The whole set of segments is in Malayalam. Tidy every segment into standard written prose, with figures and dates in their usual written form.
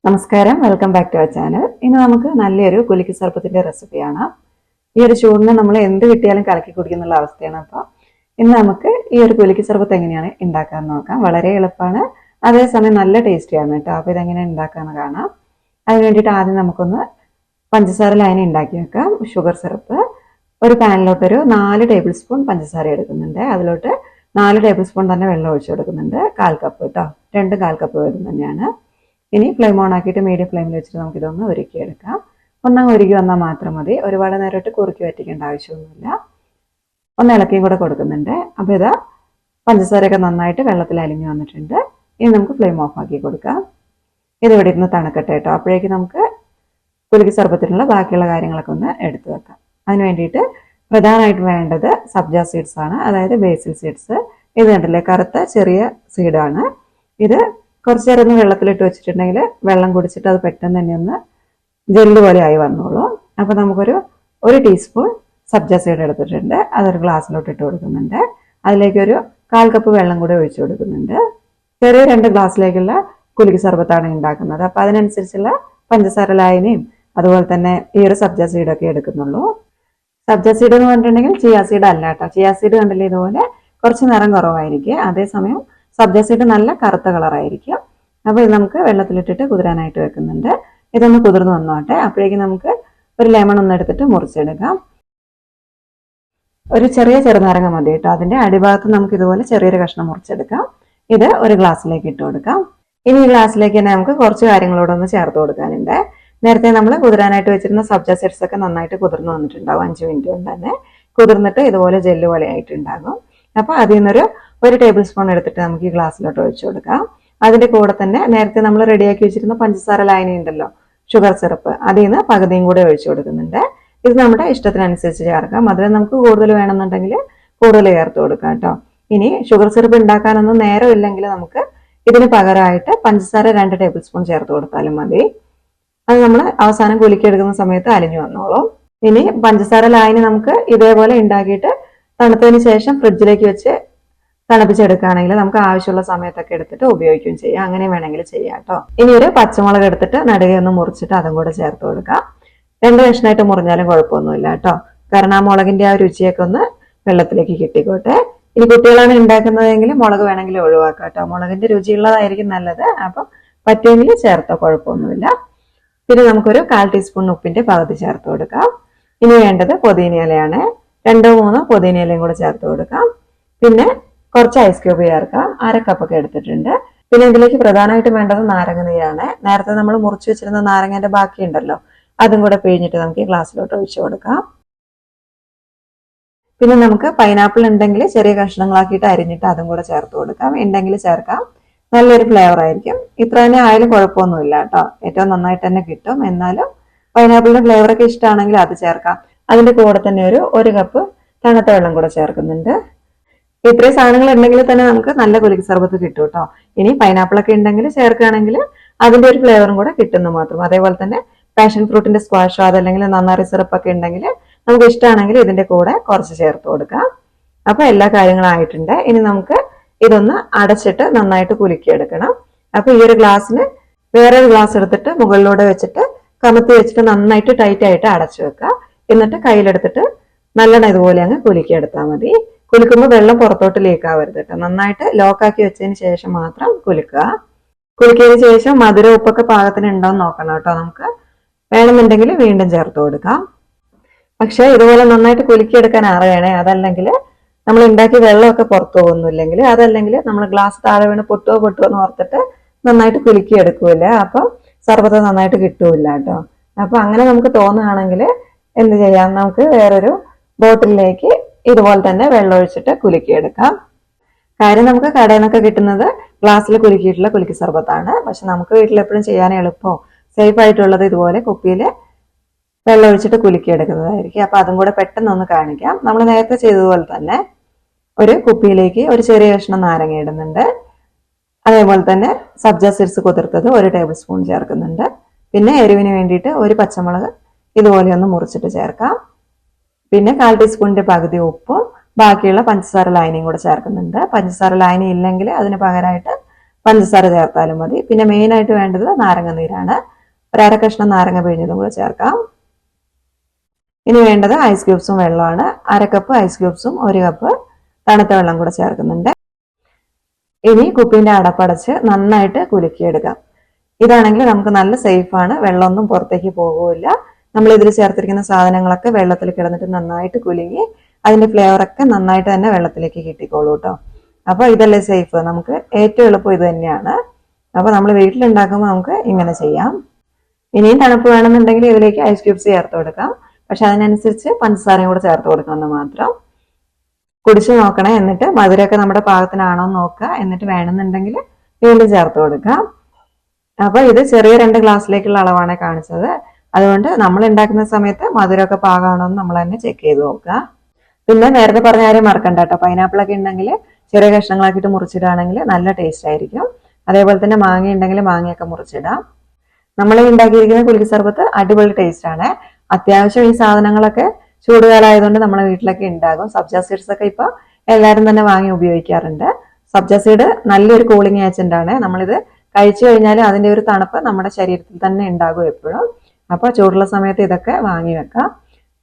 നമസ്കാരം, welcome back to our channel. ഇന്ന് നമുക്ക് നല്ലൊരു കുലുക്കി സർപ്പത്തിന്റെ റെസിപ്പിയാണ്. ഈ ഒരു ചൂടിന് നമ്മൾ എന്ത് കിട്ടിയാലും കലക്കി കുടിക്കുന്നുള്ള അവസ്ഥയാണ്. അപ്പോൾ ഇന്ന് നമുക്ക് ഈ ഒരു കുലുക്കി സർപ്പത്ത് എങ്ങനെയാണ് ഉണ്ടാക്കാമെന്ന് നോക്കാം. വളരെ എളുപ്പമാണ്, അതേസമയം നല്ല ടേസ്റ്റിയാണ് കേട്ടോ. അപ്പോൾ ഇതെങ്ങനെ ഉണ്ടാക്കാമെന്ന് കാണാം. അതിന് വേണ്ടിയിട്ട് ആദ്യം നമുക്കൊന്ന് പഞ്ചസാര ലൈന ഉണ്ടാക്കി വെക്കാം. ഷുഗർ സിറപ്പ് ഒരു പാനിലോട്ടൊരു 4 ടേബിൾ സ്പൂൺ പഞ്ചസാര എടുക്കുന്നുണ്ട്. അതിലോട്ട് 4 ടേബിൾ സ്പൂൺ തന്നെ വെള്ളം ഒഴിച്ചു കൊടുക്കുന്നുണ്ട്. 1/4 കപ്പ് കേട്ടോ, 2 1/4 കപ്പ് വരും തന്നെയാണ്. ഇനി ഫ്ലെയിം ഓൺ ആക്കിയിട്ട് മീഡിയം ഫ്ലെയിമിൽ വെച്ചിട്ട് നമുക്കിതൊന്ന് ഉരുക്കിയെടുക്കാം. ഒന്നങ്ങ് ഉരുക്കി വന്നാൽ മാത്രം മതി. ഒരുപാട് നേരമായിട്ട് കുറുക്കി വറ്റിക്കേണ്ട ആവശ്യമൊന്നുമില്ല. ഒന്ന് ഇളക്കിയും കൂടെ കൊടുക്കുന്നുണ്ട്. അപ്പോൾ ഇതാ പഞ്ചസാരയൊക്കെ നന്നായിട്ട് വെള്ളത്തിൽ അലിഞ്ഞു വന്നിട്ടുണ്ട്. ഇനി നമുക്ക് ഫ്ലെയിം ഓഫ് ആക്കി കൊടുക്കാം. ഇത് ഇവിടെ ഇരുന്ന് തണുക്കട്ടെ കേട്ടോ. അപ്പോഴേക്ക് നമുക്ക് കുലുക്കി സർബത്തിനുള്ള ബാക്കിയുള്ള കാര്യങ്ങളൊക്കെ ഒന്ന് എടുത്തു വെക്കാം. അതിന് വേണ്ടിയിട്ട് പ്രധാനമായിട്ട് വേണ്ടത് സബ്ജ സീഡ്സ് ആണ്, അതായത് ബേസിൽ സീഡ്സ്. ഇത് കണ്ടില്ലേ, കറുത്ത ചെറിയ സീഡാണ്. ഇത് കുറച്ച് നേരം ഒന്ന് വെള്ളത്തിലിട്ട് വെച്ചിട്ടുണ്ടെങ്കിൽ വെള്ളം കുടിച്ചിട്ട് അത് പെട്ടെന്ന് തന്നെ ഒന്ന് ജെല്ല് പോലെ ആയി വന്നോളൂ. അപ്പോൾ നമുക്കൊരു 1 ടീസ്പൂൺ സബ്ജ സീഡ് എടുത്തിട്ടുണ്ട്. അതൊരു ഗ്ലാസ്സിലോട്ട് ഇട്ട് കൊടുക്കുന്നുണ്ട്. അതിലേക്കൊരു 1/4 കപ്പ് വെള്ളം കൂടെ ഒഴിച്ചു കൊടുക്കുന്നുണ്ട്. ചെറിയ 2 ഗ്ലാസ്സിലേക്കുള്ള കുലുക്കി സർബത്താണ് ഉണ്ടാക്കുന്നത്. അപ്പോൾ അതിനനുസരിച്ചുള്ള പഞ്ചസാര ലായനിയും അതുപോലെ തന്നെ ഈ ഒരു സബ്ജ സീഡൊക്കെ എടുക്കുന്നുള്ളൂ. സബ്ജ സീഡ് എന്ന് പറഞ്ഞിട്ടുണ്ടെങ്കിൽ ചിയാ സീഡ് അല്ല കേട്ടോ. ചിയാ സീഡ് കണ്ടില്ലേ, ഇതുപോലെ കുറച്ച് നിറം കുറവായിരിക്കും. അതേസമയം സബ്ജ സീഡ് നല്ല കറുത്ത കളറായിരിക്കും. അപ്പോൾ ഇത് നമുക്ക് വെള്ളത്തിലിട്ടിട്ട് കുതിരാനായിട്ട് വെക്കുന്നുണ്ട്. ഇതൊന്ന് കുതിർന്ന് വന്നോട്ടെ. അപ്പോഴേക്കും നമുക്ക് ഒരു ലെമൺ ഒന്ന് എടുത്തിട്ട് മുറിച്ചെടുക്കാം. ഒരു ചെറിയ ചെറുനാരങ്ങ മതി കേട്ടോ. അതിന്റെ അടിഭാഗത്ത് നമുക്ക് ഇതുപോലെ ചെറിയൊരു കഷ്ണം മുറിച്ചെടുക്കാം. ഇത് ഒരു ഗ്ലാസ്സിലേക്ക് ഇട്ട് കൊടുക്കാം. ഇനി ഈ ഗ്ലാസ്സിലേക്ക് തന്നെ നമുക്ക് കുറച്ച് കാര്യങ്ങളോടൊന്ന് ചേർത്ത് കൊടുക്കാനുണ്ട്. നേരത്തെ നമ്മൾ കുതിരാനായിട്ട് വെച്ചിരുന്ന സബ്ജ സീഡ്സ് ഒക്കെ നന്നായിട്ട് കുതിർന്ന് വന്നിട്ടുണ്ടാവും. 5 മിനിറ്റ് കൊണ്ട് തന്നെ കുതിർന്നിട്ട് ഇതുപോലെ ജെല്ല് പോലെ ആയിട്ടുണ്ടാകും. അപ്പോൾ അതിൽ നിന്നൊരു 1 ടേബിൾ സ്പൂൺ എടുത്തിട്ട് നമുക്ക് ഈ ഗ്ലാസ്സിലോട്ട് ഒഴിച്ചു കൊടുക്കാം. അതിന്റെ കൂടെ തന്നെ നേരത്തെ നമ്മൾ റെഡിയാക്കി വെച്ചിരുന്ന പഞ്ചസാര ലായനി ഉണ്ടല്ലോ, ഷുഗർ സിറപ്പ്, അതിൽ നിന്ന് പകുതിയും കൂടെ ഒഴിച്ചു കൊടുക്കുന്നുണ്ട്. ഇത് നമ്മുടെ ഇഷ്ടത്തിനനുസരിച്ച് ചേർക്കാം. മധുരം നമുക്ക് കൂടുതൽ വേണമെന്നുണ്ടെങ്കിൽ കൂടുതൽ ചേർത്ത് കൊടുക്കാം കേട്ടോ. ഇനി ഷുഗർ സിറപ്പ് ഉണ്ടാക്കാനൊന്നും നേരമില്ലെങ്കിൽ നമുക്ക് ഇതിന് പകരമായിട്ട് പഞ്ചസാര 2 ടേബിൾ സ്പൂൺ ചേർത്ത് കൊടുത്താലും മതി. അത് നമ്മൾ അവസാനം കുലുക്കിയെടുക്കുന്ന സമയത്ത് അലിഞ്ഞു വന്നോളും. ഇനി പഞ്ചസാര ലായനി നമുക്ക് ഇതേപോലെ ഉണ്ടാക്കിയിട്ട് തണുത്തതിന് ശേഷം ഫ്രിഡ്ജിലേക്ക് വെച്ച് തണുപ്പിച്ചെടുക്കുകയാണെങ്കിൽ നമുക്ക് ആവശ്യമുള്ള സമയത്തൊക്കെ എടുത്തിട്ട് ഉപയോഗിക്കുകയും ചെയ്യാം. അങ്ങനെ വേണമെങ്കിൽ ചെയ്യാം കേട്ടോ. ഇനി ഒരു പച്ചമുളക് എടുത്തിട്ട് നടുകെ ഒന്ന് മുറിച്ചിട്ട് അതും കൂടെ ചേർത്ത് കൊടുക്കാം. 2 കഷ്ണമായിട്ട് മുറിഞ്ഞാലും കുഴപ്പമൊന്നുമില്ല കേട്ടോ. കാരണം ആ മുളകിന്റെ ആ രുചിയൊക്കെ ഒന്ന് വെള്ളത്തിലേക്ക് കിട്ടിക്കോട്ടെ. ഇനി കുട്ടികളാണ് ഉണ്ടാക്കുന്നതെങ്കിൽ മുളക് വേണമെങ്കിൽ ഒഴിവാക്കാം കേട്ടോ. മുളകിന്റെ രുചിയുള്ളതായിരിക്കും നല്ലത്. അപ്പം പറ്റുമെങ്കിൽ ചേർത്തോ, കുഴപ്പമൊന്നുമില്ല. പിന്നെ നമുക്കൊരു 1/4 ടീസ്പൂൺ ഉപ്പിന്റെ പകുതി ചേർത്ത് കൊടുക്കാം. ഇനി വേണ്ടത് പുതിന ഇലയാണ്. 2 3 പുതിന ഇലയും കൂടെ ചേർത്ത് കൊടുക്കാം. പിന്നെ കുറച്ച് ഐസ് ക്യൂബ് ചേർക്കാം. 1/2 കപ്പൊക്കെ എടുത്തിട്ടുണ്ട്. പിന്നെ ഇതിലേക്ക് പ്രധാനമായിട്ടും വേണ്ടത് നാരങ്ങ നീരാണ്. നേരത്തെ നമ്മൾ മുറിച്ച് വെച്ചിരുന്ന നാരങ്ങന്റെ ബാക്കി ഉണ്ടല്ലോ, അതും കൂടെ പിഴിഞ്ഞിട്ട് നമുക്ക് ഈ ഗ്ലാസ്സിലോട്ട് ഒഴിച്ചു കൊടുക്കാം. പിന്നെ നമുക്ക് പൈനാപ്പിൾ ഉണ്ടെങ്കിൽ ചെറിയ കഷ്ണങ്ങളാക്കിയിട്ട് അരിഞ്ഞിട്ട് അതും കൂടെ ചേർത്ത് കൊടുക്കാം. ഉണ്ടെങ്കിൽ ചേർക്കാം, നല്ലൊരു ഫ്ലേവർ ആയിരിക്കും. ഇത്ര തന്നെ ആയാലും കുഴപ്പമൊന്നുമില്ല കേട്ടോ. ഏറ്റവും നന്നായിട്ട് തന്നെ കിട്ടും. എന്നാലും പൈനാപ്പിളിന്റെ ഫ്ലേവർ ഒക്കെ ഇഷ്ടമാണെങ്കിൽ അത് ചേർക്കാം. അതിന്റെ കൂടെ തന്നെ ഒരു കപ്പ് തണുത്ത വെള്ളം കൂടെ ചേർക്കുന്നുണ്ട്. ഇത്രയും സാധനങ്ങൾ ഉണ്ടെങ്കിൽ തന്നെ നമുക്ക് നല്ല കുലുക്കി സർബത്ത് കിട്ടും കേട്ടോ. ഇനി പൈനാപ്പിൾ ഒക്കെ ഉണ്ടെങ്കിൽ ചേർക്കുകയാണെങ്കിൽ അതിന്റെ ഒരു ഫ്ലേവറും കൂടെ കിട്ടുന്നു മാത്രം. അതേപോലെ തന്നെ പാഷൻ ഫ്രൂട്ടിന്റെ സ്ക്വാഷോ അതല്ലെങ്കിൽ നന്നാറി സിറപ്പ് ഒക്കെ ഉണ്ടെങ്കിൽ നമുക്ക് ഇഷ്ടമാണെങ്കിൽ ഇതിന്റെ കൂടെ കുറച്ച് ചേർത്ത് കൊടുക്കാം. അപ്പൊ എല്ലാ കാര്യങ്ങളും ആയിട്ടുണ്ട്. ഇനി നമുക്ക് ഇതൊന്ന് അടച്ചിട്ട് നന്നായിട്ട് കുലുക്കിയെടുക്കണം. അപ്പൊ ഈ ഒരു ഗ്ലാസ്സിന് വേറൊരു ഗ്ലാസ് എടുത്തിട്ട് മുകളിലൂടെ വെച്ചിട്ട് കമത്തി വെച്ചിട്ട് നന്നായിട്ട് ടൈറ്റ് ആയിട്ട് അടച്ചു വെക്കുക. എന്നിട്ട് കയ്യിലെടുത്തിട്ട് നല്ലോണം ഇതുപോലെ അങ്ങ് കുലുക്കിയെടുത്താൽ മതി. കുലുക്കുമ്പോൾ വെള്ളം പുറത്തോട്ട് ലീക്ക് ആവരുത് കേട്ടോ. നന്നായിട്ട് ലോക്കാക്കി വെച്ചതിന് ശേഷം മാത്രം കുലുക്കുക. കുലുക്കിയതിന് ശേഷം മധുര ഉപ്പൊക്കെ പാകത്തിന് ഉണ്ടോന്ന് നോക്കണം കേട്ടോ. നമുക്ക് വേണമെന്നുണ്ടെങ്കിൽ വീണ്ടും ചേർത്ത് കൊടുക്കാം. പക്ഷെ ഇതുപോലെ നന്നായിട്ട് കുലുക്കിയെടുക്കാൻ അറിയണേ. അതല്ലെങ്കിൽ നമ്മൾ ഉണ്ടാക്കിയ വെള്ളമൊക്കെ പുറത്തു പോകുന്നില്ലെങ്കിൽ, അതല്ലെങ്കിൽ നമ്മൾ ഗ്ലാസ് താഴെ വീണ് പൊട്ടുവോ എന്ന് ഓർത്തിട്ട് നന്നായിട്ട് കുലുക്കി എടുക്കൂല. അപ്പം സർബത്ത് നന്നായിട്ട് കിട്ടൂല കേട്ടോ. അപ്പൊ അങ്ങനെ നമുക്ക് തോന്നുകയാണെങ്കിൽ എന്ത് ചെയ്യാം, നമുക്ക് വേറൊരു ബോട്ടിലേക്ക് ഇതുപോലെ തന്നെ വെള്ളം ഒഴിച്ചിട്ട് കുലുക്കിയെടുക്കാം. കാര്യം നമുക്ക് കടയിൽ നിന്നൊക്കെ കിട്ടുന്നത് ഗ്ലാസ്സിൽ കുലുക്കിയിട്ടുള്ള കുലുക്കി സർബത്താണ്. പക്ഷെ നമുക്ക് വീട്ടിൽ എപ്പോഴും ചെയ്യാൻ എളുപ്പമോ സേഫ് ആയിട്ടുള്ളത് ഇതുപോലെ കുപ്പിയിൽ വെള്ളം ഒഴിച്ചിട്ട് കുലുക്കിയെടുക്കുന്നതായിരിക്കും. അപ്പൊ അതും കൂടെ പെട്ടെന്ന് ഒന്ന് കാണിക്കാം. നമ്മൾ നേരത്തെ ചെയ്തതുപോലെ തന്നെ ഒരു കുപ്പിയിലേക്ക് ഒരു ചെറിയ കഷ്ണം നാരങ്ങ ഇടുന്നുണ്ട്. അതേപോലെ തന്നെ സബ്ജ സീഡ്സ് കുതിർത്തത് 1 ടേബിൾ സ്പൂൺ ചേർക്കുന്നുണ്ട്. പിന്നെ എരിവിന് വേണ്ടിയിട്ട് ഒരു പച്ചമുളക് ഇതുപോലെ ഒന്ന് മുറിച്ചിട്ട് ചേർക്കാം. പിന്നെ 1/4 ടീസ്പൂണിന്റെ പകുതി ഉപ്പും ബാക്കിയുള്ള പഞ്ചസാര ലായനിയും കൂടെ ചേർക്കുന്നുണ്ട്. പഞ്ചസാര ലായനി ഇല്ലെങ്കിൽ അതിന് പകരമായിട്ട് പഞ്ചസാര ചേർത്താലും മതി. പിന്നെ മെയിനായിട്ട് വേണ്ടത് നാരങ്ങ നീരാണ്. ഒരു അര കഷ്ണം നാരങ്ങ പിഴിഞ്ഞതും കൂടെ ചേർക്കാം. ഇനി വേണ്ടത് ഐസ് ക്യൂബ്സും വെള്ളമാണ്. അര കപ്പ് ഐസ് ക്യൂബ്സും 1 കപ്പ് തണുത്ത വെള്ളം കൂടെ ചേർക്കുന്നുണ്ട്. ഇനി കുപ്പിന്റെ അടപ്പടച്ച് നന്നായിട്ട് കുലുക്കിയെടുക്കാം. ഇതാണെങ്കിൽ നമുക്ക് നല്ല സേഫാണ്, വെള്ളമൊന്നും പുറത്തേക്ക് പോകില്ല. നമ്മൾ ഇതിൽ ചേർത്തിരിക്കുന്ന സാധനങ്ങളൊക്കെ വെള്ളത്തിൽ കിടന്നിട്ട് നന്നായിട്ട് കുലുങ്ങി അതിന്റെ ഫ്ലേവറൊക്കെ നന്നായിട്ട് തന്നെ വെള്ളത്തിലേക്ക് കിട്ടിക്കോളൂ കേട്ടോ. അപ്പൊ ഇതല്ലേ സേഫ്, നമുക്ക് ഏറ്റവും എളുപ്പം ഇത് തന്നെയാണ്. അപ്പൊ നമ്മൾ വീട്ടിലുണ്ടാക്കുമ്പോൾ നമുക്ക് ഇങ്ങനെ ചെയ്യാം. ഇനിയും തണുപ്പ് വേണമെന്നുണ്ടെങ്കിൽ ഇതിലേക്ക് ഐസ് ക്യൂബ്സ് ചേർത്ത് കൊടുക്കാം. പക്ഷെ അതിനനുസരിച്ച് പഞ്ചസാരയും കൂടെ ചേർത്ത് കൊടുക്കണമെന്ന് മാത്രം. കുടിച്ചു നോക്കണേ, എന്നിട്ട് മധുരമൊക്കെ നമ്മുടെ പാകത്തിനാണോ എന്ന് നോക്കുക. എന്നിട്ട് വേണമെന്നുണ്ടെങ്കിൽ വീണ്ടും ചേർത്ത് കൊടുക്കാം. അപ്പൊ ഇത് ചെറിയ 2 ഗ്ലാസ്സിലേക്കുള്ള അളവാണ് കാണിച്ചത്. അതുകൊണ്ട് നമ്മൾ ഉണ്ടാക്കുന്ന സമയത്ത് മധുരമൊക്കെ പാകമാണോ എന്ന് നമ്മൾ തന്നെ ചെക്ക് ചെയ്ത് നോക്കുക. പിന്നെ നേരത്തെ പറഞ്ഞ കാര്യം മറക്കണ്ട കേട്ടോ, പൈനാപ്പിൾ ഒക്കെ ഉണ്ടെങ്കിൽ ചെറിയ കഷ്ണങ്ങളാക്കിയിട്ട് മുറിച്ചിടുകയാണെങ്കിൽ നല്ല ടേസ്റ്റ് ആയിരിക്കും. അതേപോലെ തന്നെ മാങ്ങ ഉണ്ടെങ്കിൽ മാങ്ങയൊക്കെ മുറിച്ചിടാം. നമ്മൾ ഉണ്ടാക്കിയിരിക്കുന്ന കുലുക്കി സർബത്ത് അടിപൊളി ടേസ്റ്റ് ആണ്. അത്യാവശ്യം ഈ സാധനങ്ങളൊക്കെ ചൂടുകാലമായതുകൊണ്ട് നമ്മളെ വീട്ടിലൊക്കെ ഉണ്ടാകും. സബ്ജ സീഡ്സ് ഒക്കെ ഇപ്പൊ എല്ലാവരും തന്നെ വാങ്ങി ഉപയോഗിക്കാറുണ്ട്. സബ്ജ സീഡ് നല്ലൊരു കൂളിംഗ് ഏജന്റ് ആണ്. നമ്മളിത് കഴിച്ചു കഴിഞ്ഞാൽ അതിന്റെ ഒരു തണുപ്പ് നമ്മുടെ ശരീരത്തിൽ തന്നെ ഉണ്ടാകും എപ്പോഴും. അപ്പോൾ ചൂടുള്ള സമയത്ത് ഇതൊക്കെ വാങ്ങി വെക്കാം.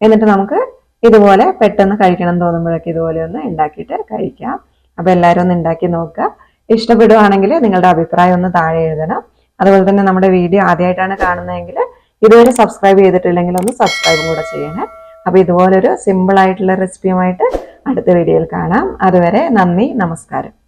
എന്നിട്ട് നമുക്ക് ഇതുപോലെ പെട്ടെന്ന് കഴിക്കണം തോന്നുമ്പോഴൊക്കെ ഇതുപോലെ ഒന്ന് ഉണ്ടാക്കിയിട്ട് കഴിക്കാം. അപ്പൊ എല്ലാവരും ഒന്ന് ഉണ്ടാക്കി നോക്കുക. ഇഷ്ടപ്പെടുവാണെങ്കിൽ നിങ്ങളുടെ അഭിപ്രായം ഒന്ന് താഴെ എഴുതണം. അതുപോലെ തന്നെ നമ്മുടെ വീഡിയോ ആദ്യമായിട്ടാണ് കാണുന്നതെങ്കിൽ ഇതുവരെ സബ്സ്ക്രൈബ് ചെയ്തിട്ടില്ലെങ്കിൽ ഒന്ന് സബ്സ്ക്രൈബും കൂടെ ചെയ്യണേ. അപ്പൊ ഇതുപോലൊരു സിമ്പിൾ ആയിട്ടുള്ള റെസിപ്പിയുമായിട്ട് അടുത്ത വീഡിയോയിൽ കാണാം. അതുവരെ നന്ദി, നമസ്കാരം.